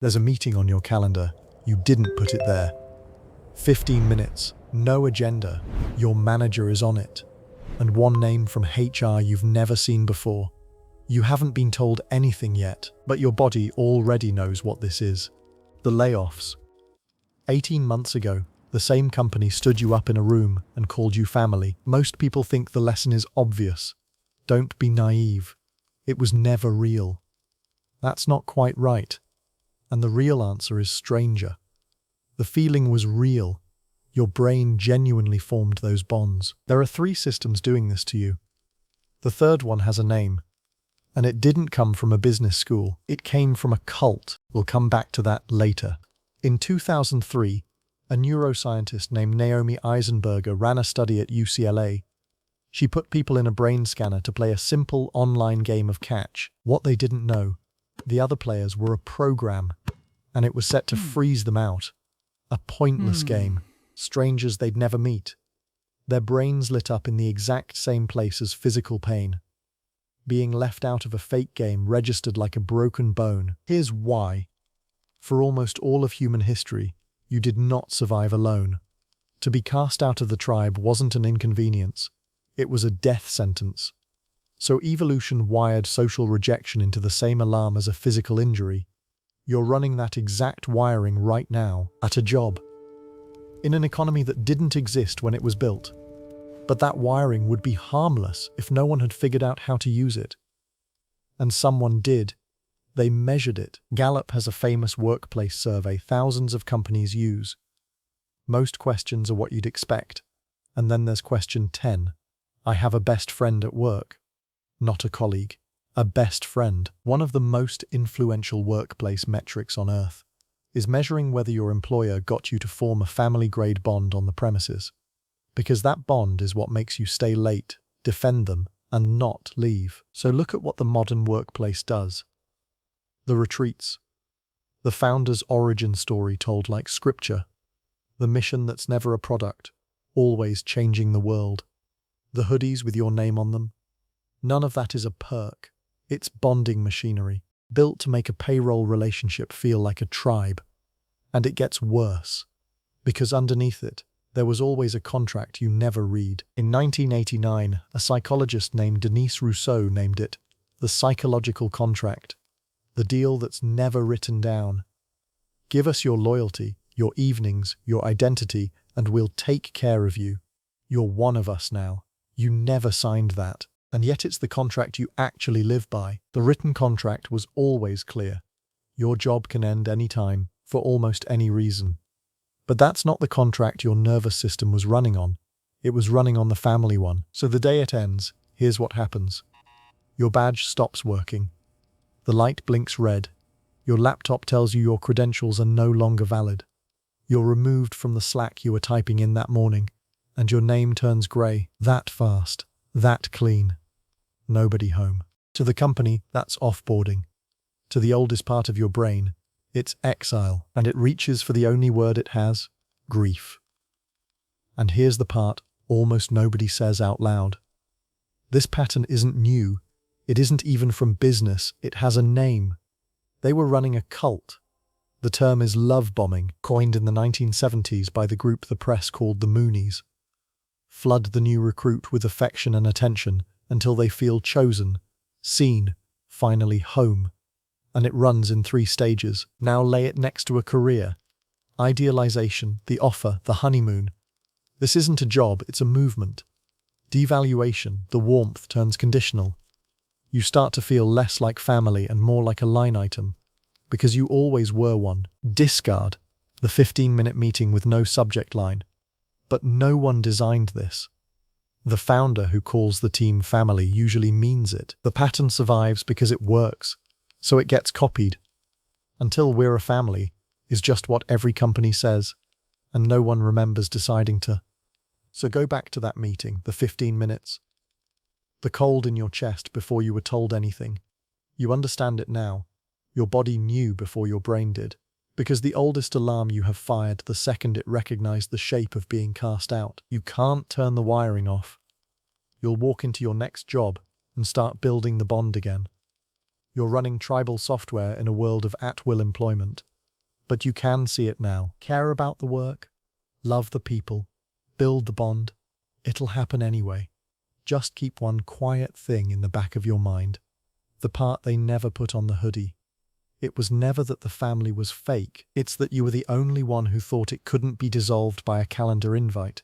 There's a meeting on your calendar. You didn't put it there. 15 minutes, no agenda. Your manager is on it. And one name from HR you've never seen before. You haven't been told anything yet, but your body already knows what this is. The layoffs. 18 months ago, the same company stood you up in a room and called you family. Most people think the lesson is obvious. Don't be naive. It was never real. That's not quite right. And the real answer is stranger. The feeling was real. Your brain genuinely formed those bonds. There are 3 systems doing this to you. The third one has a name. And it didn't come from a business school. It came from a cult. We'll come back to that later. In 2003, a neuroscientist named Naomi Eisenberger ran a study at UCLA. She put people in a brain scanner to play a simple online game of catch. What they didn't know, the other players were a program, and it was set to freeze them out. A pointless game. Strangers they'd never meet. Their brains lit up in the exact same place as physical pain. Being left out of a fake game registered like a broken bone. Here's why. For almost all of human history, you did not survive alone. To be cast out of the tribe wasn't an inconvenience. It was a death sentence. So evolution wired social rejection into the same alarm as a physical injury. You're running that exact wiring right now at a job. In an economy that didn't exist when it was built. But that wiring would be harmless if no one had figured out how to use it. And someone did. They measured it. Gallup has a famous workplace survey thousands of companies use. Most questions are what you'd expect. And then there's question 10. I have a best friend at work. Not a colleague. A best friend. One of the most influential workplace metrics on Earth is measuring whether your employer got you to form a family-grade bond on the premises. Because that bond is what makes you stay late, defend them, and not leave. So look at what the modern workplace does. The retreats. The founder's origin story told like scripture. The mission that's never a product, always changing the world. The hoodies with your name on them. None of that is a perk. It's bonding machinery, built to make a payroll relationship feel like a tribe. And it gets worse. Because underneath it, there was always a contract you never read. In 1989, a psychologist named Denise Rousseau named it the psychological contract. The deal that's never written down. Give us your loyalty, your evenings, your identity, and we'll take care of you. You're one of us now. You never signed that. And yet it's the contract you actually live by. The written contract was always clear. Your job can end any time, for almost any reason. But that's not the contract your nervous system was running on. It was running on the family one. So the day it ends, here's what happens. Your badge stops working. The light blinks red. Your laptop tells you your credentials are no longer valid. You're removed from the Slack you were typing in that morning, and your name turns grey. That fast. That clean. Nobody home. To the company, that's offboarding. To the oldest part of your brain, it's exile, and it reaches for the only word it has, grief. And here's the part almost nobody says out loud. This pattern isn't new. It isn't even from business. It has a name. They were running a cult. The term is love bombing, coined in the 1970s by the group the press called the Moonies. Flood the new recruit with affection and attention until they feel chosen, seen, finally home. And it runs in 3 stages. Now lay it next to a career. Idealization, the offer, the honeymoon. This isn't a job, it's a movement. Devaluation, the warmth turns conditional. You start to feel less like family and more like a line item, because you always were one. Discard, the 15-minute meeting with no subject line. But no one designed this. The founder who calls the team family usually means it. The pattern survives because it works, so it gets copied. Until we're a family is just what every company says, and no one remembers deciding to. So go back to that meeting, the 15 minutes. The cold in your chest before you were told anything. You understand it now. Your body knew before your brain did. Because the oldest alarm you have fired the second it recognized the shape of being cast out. You can't turn the wiring off. You'll walk into your next job and start building the bond again. You're running tribal software in a world of at-will employment. But you can see it now. Care about the work, love the people, build the bond. It'll happen anyway. Just keep one quiet thing in the back of your mind. The part they never put on the hoodie. It was never that the family was fake. It's that you were the only one who thought it couldn't be dissolved by a calendar invite.